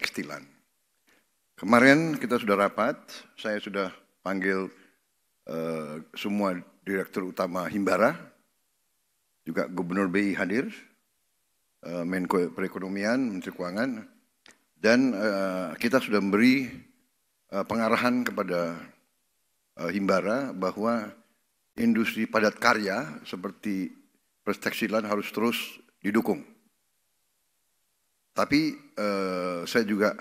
pertekstilan. Kemarin kita sudah rapat, saya sudah panggil semua direktur utama Himbara, juga Gubernur BI hadir, Menko Perekonomian, Menteri Keuangan, dan kita sudah memberi pengarahan kepada Himbara bahwa industri padat karya seperti pertekstilan harus terus didukung. Tapi saya juga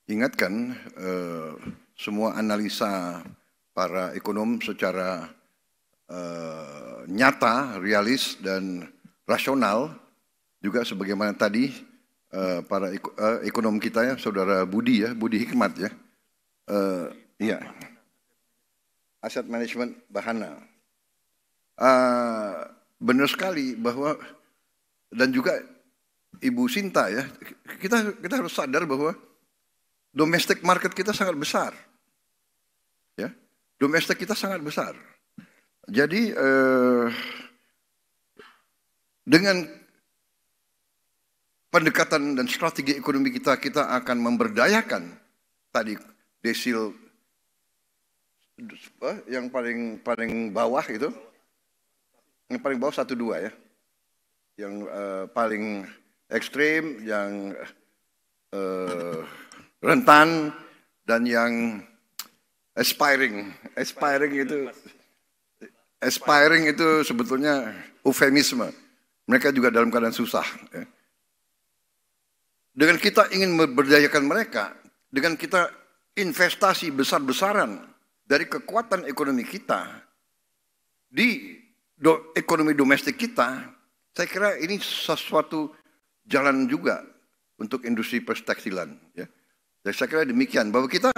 ingatkan semua analisa para ekonom secara nyata, realis dan rasional, juga sebagaimana tadi para ekonom kita ya, Saudara Budi ya, Budi Hikmat ya, iya, Asset Management Bahana, benar sekali bahwa, dan juga Ibu Sinta ya, kita harus sadar bahwa domestic market kita sangat besar, ya, domestik kita sangat besar. Jadi dengan pendekatan dan strategi ekonomi kita akan memberdayakan tadi desil yang paling bawah itu, yang paling bawah 1-2 ya, yang paling ekstrim, yang rentan, dan yang aspiring itu sebetulnya eufemisme. Mereka juga dalam keadaan susah. Ya. Dengan kita ingin memberdayakan mereka, dengan kita investasi besar-besaran dari kekuatan ekonomi kita di ekonomi domestik kita, saya kira ini sesuatu jalan juga untuk industri pertekstilan. Ya. Jadi saya kira demikian, bahwa kita,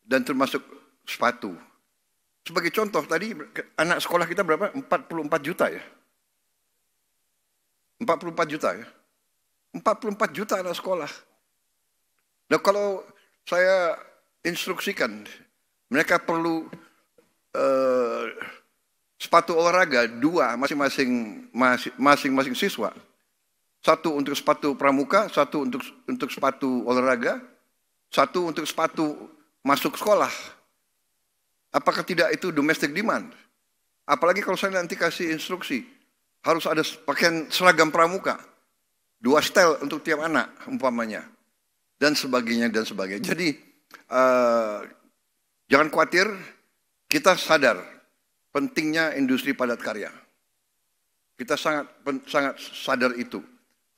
dan termasuk sepatu. Sebagai contoh tadi, anak sekolah kita berapa? 44 juta ya? 44 juta ya? 44 juta anak sekolah. Nah kalau saya instruksikan, mereka perlu sepatu olahraga 2 masing-masing siswa. 1 untuk sepatu pramuka, 1 untuk sepatu olahraga, 1 untuk sepatu masuk sekolah. Apakah tidak itu domestic demand? Apalagi kalau saya nanti kasih instruksi, harus ada pakaian seragam pramuka, 2 setel untuk tiap anak umpamanya, dan sebagainya dan sebagainya. Jadi jangan khawatir, kita sadar pentingnya industri padat karya. Kita sangat sadar itu.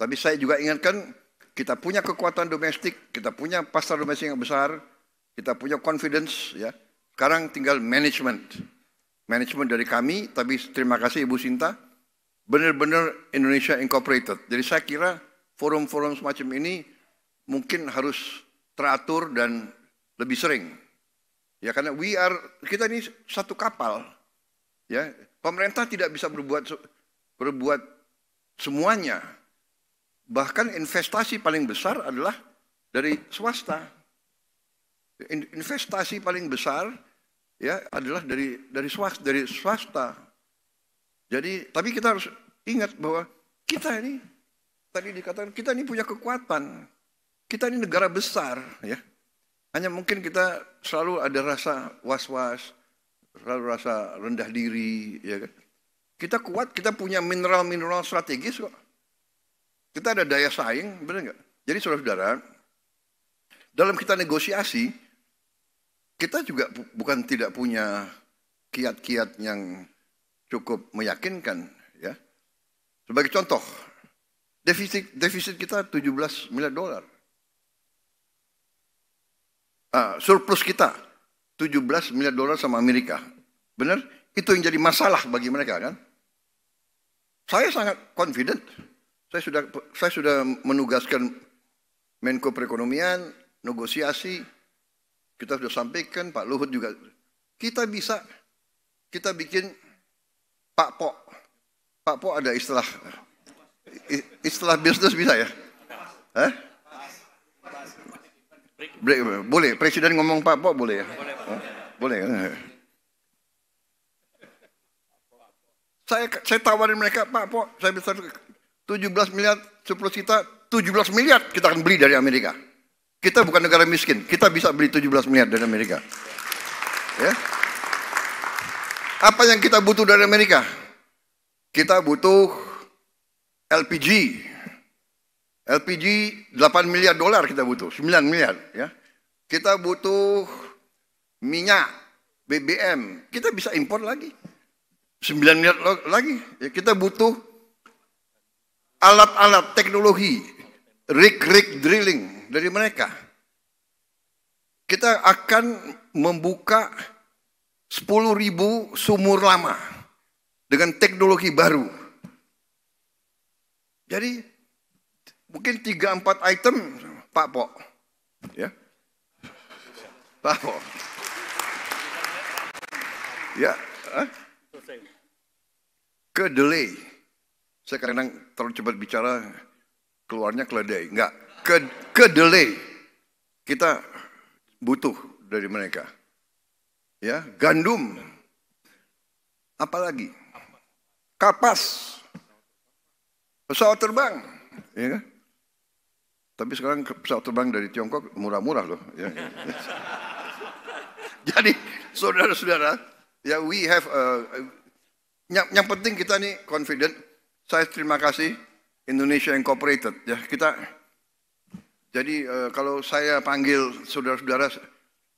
Tapi saya juga ingatkan, kita punya kekuatan domestik, kita punya pasar domestik yang besar, kita punya confidence ya. Sekarang tinggal manajemen dari kami, tapi terima kasih Ibu Sinta, benar-benar Indonesia Incorporated. Jadi saya kira forum-forum semacam ini mungkin harus teratur dan lebih sering. Ya karena kita ini satu kapal. Ya, pemerintah tidak bisa berbuat semuanya. Bahkan investasi paling besar adalah dari swasta. Investasi paling besar ya adalah dari swasta. Jadi tapi kita harus ingat bahwa kita ini tadi dikatakan kita ini punya kekuatan. Kita ini negara besar ya. Hanya mungkin kita selalu ada rasa was-was, selalu rasa rendah diri ya kan. Kita kuat, kita punya mineral-mineral strategis kok. Kita ada daya saing, benar nggak? Jadi saudara-saudara, dalam kita negosiasi, kita juga bukan tidak punya kiat-kiat yang cukup meyakinkan, ya. Sebagai contoh, defisit kita 17 miliar dolar. Surplus kita 17 miliar dolar sama Amerika. Benar? Itu yang jadi masalah bagi mereka kan? Saya sangat confident. Saya sudah menugaskan Menko Perekonomian, negosiasi. Kita sudah sampaikan, Pak Luhut juga. Kita bikin Pak Po. Pak Po ada istilah bisnis bisa ya? Hah? Boleh, Presiden ngomong Pak Po boleh ya? Boleh. Saya tawarin mereka, Pak Po, saya bisa 17 miliar, surplus kita 17 miliar kita akan beli dari Amerika. Kita bukan negara miskin. Kita bisa beli 17 miliar dari Amerika. Ya. Apa yang kita butuh dari Amerika? Kita butuh LPG. LPG 8 miliar dolar kita butuh, 9 miliar. Ya. Kita butuh minyak, BBM. Kita bisa impor lagi. 9 miliar lagi. Ya, kita butuh alat-alat teknologi. Rig drilling dari mereka. Kita akan membuka 10.000 sumur lama dengan teknologi baru. Jadi mungkin 3-4 item Pak Pok, ya, Pak Pok, ya, kedelai. Saya kadang terlalu cepat bicara. Keluarnya keledai, enggak, kedelai kita butuh dari mereka, ya, gandum, apalagi, kapas, pesawat terbang, ya kan? Tapi sekarang pesawat terbang dari Tiongkok murah-murah loh, ya. Jadi saudara-saudara, ya we have, yang penting kita nih confident. Saya terima kasih. Indonesia Incorporated, ya kita. Jadi kalau saya panggil saudara-saudara,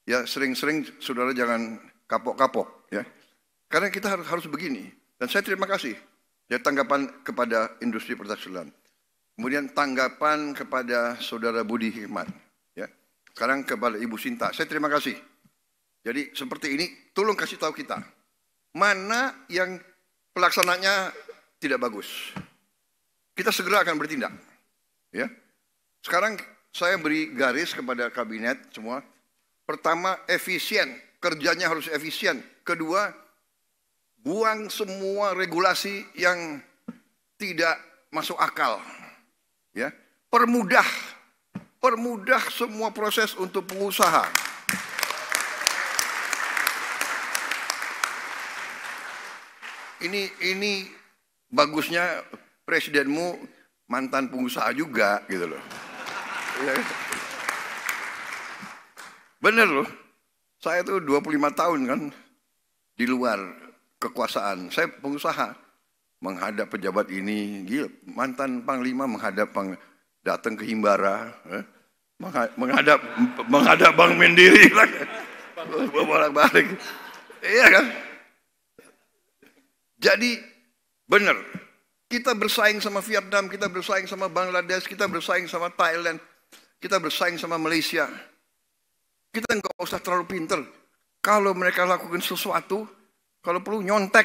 ya sering-sering saudara jangan kapok-kapok, ya. Karena kita harus begini. Dan saya terima kasih. Ya tanggapan kepada industri pertekstilan. Kemudian tanggapan kepada saudara Budi Hikmat, ya. Sekarang kepada Ibu Sinta, saya terima kasih. Jadi seperti ini, tolong kasih tahu kita mana yang pelaksananya tidak bagus. Kita segera akan bertindak. Ya. Sekarang saya beri garis kepada kabinet semua. Pertama, efisien. Kerjanya harus efisien. Kedua, buang semua regulasi yang tidak masuk akal. Ya. Permudah semua proses untuk pengusaha. Ini bagusnya presidenmu mantan pengusaha juga, gitu loh. Bener loh. Saya tuh 25 tahun kan di luar kekuasaan. Saya pengusaha. Menghadap pejabat ini, gila. Mantan panglima menghadap datang ke Himbara, menghadap Bank Mandiri, bolak-balik. Iya kan? Jadi bener. Kita bersaing sama Vietnam, kita bersaing sama Bangladesh, kita bersaing sama Thailand, kita bersaing sama Malaysia. Kita nggak usah terlalu pinter. Kalau mereka lakukan sesuatu, kalau perlu nyontek.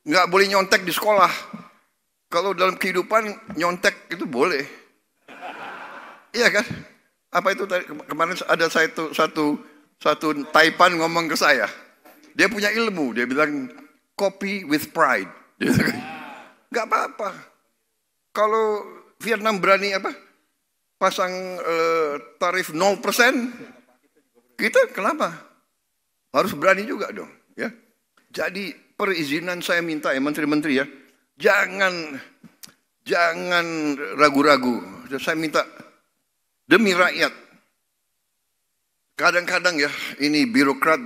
Nggak boleh nyontek di sekolah. Kalau dalam kehidupan nyontek itu boleh. Iya kan? Apa itu kemarin ada satu Taipan ngomong ke saya. Dia punya ilmu, dia bilang copy with pride. Gak apa-apa. Kalau Vietnam berani pasang tarif 0%, kita kenapa? Harus berani juga dong. Ya. Jadi perizinan saya minta ya menteri-menteri ya, jangan ragu-ragu. Saya minta demi rakyat. Kadang-kadang ya, ini birokrat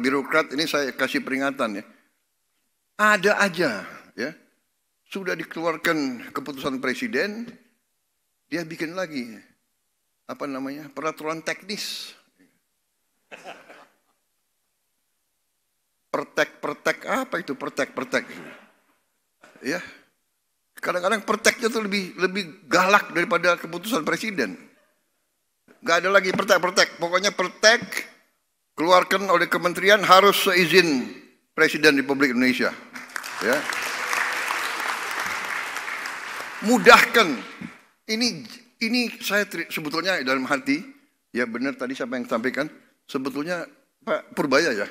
ini saya kasih peringatan ya. Ada aja, ya. Sudah dikeluarkan keputusan presiden, dia bikin lagi peraturan teknis. Pertek apa itu pertek? Ya. Kadang-kadang perteknya tuh lebih galak daripada keputusan presiden. Gak ada lagi pertek. Pokoknya pertek keluarkan oleh kementerian harus seizin Presiden Republik Indonesia. Ya. Mudahkan. Ini saya sebetulnya dalam hati, ya benar tadi siapa yang sampaikan, sebetulnya Pak Purbaya ya.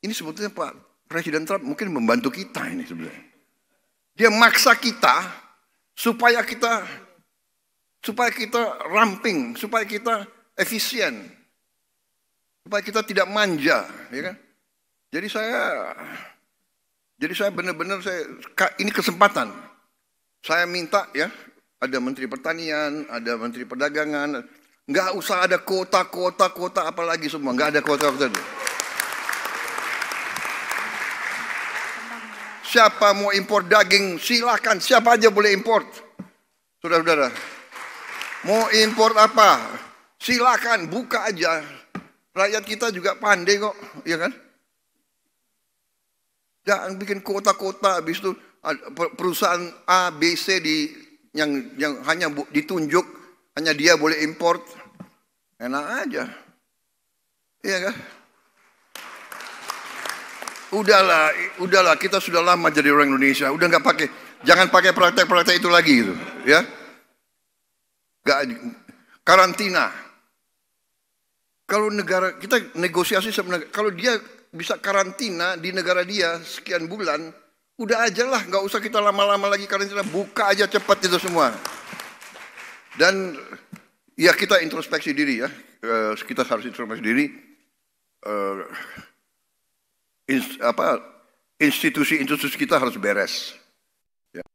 Ini sebetulnya Pak Presiden Trump mungkin membantu kita ini sebenarnya. Dia maksa kita supaya kita ramping, supaya kita efisien, supaya kita tidak manja, ya kan? Jadi saya benar-benar ini kesempatan. Saya minta ya ada Menteri Pertanian, ada Menteri Perdagangan. Nggak usah ada kota apalagi semua. Nggak ada kota. Siapa mau impor daging, silakan. Siapa aja boleh import. Saudara-saudara. Mau impor apa? Silakan, buka aja. Rakyat kita juga pandai kok, ya kan? Jangan bikin kota-kota, habis itu perusahaan A, B, C yang hanya ditunjuk, hanya dia boleh import. Enak aja. Iya kan? Udahlah, kita sudah lama jadi orang Indonesia, udah nggak pakai, jangan pakai praktek-praktek itu lagi gitu, ya. Karantina. Kalau negara kita negosiasi sebenarnya, kalau dia bisa karantina di negara dia sekian bulan, udah aja lah, nggak usah kita lama-lama lagi karantina, buka aja cepat itu semua. Dan ya kita introspeksi diri ya, kita harus introspeksi diri. Institusi kita harus beres. Ya.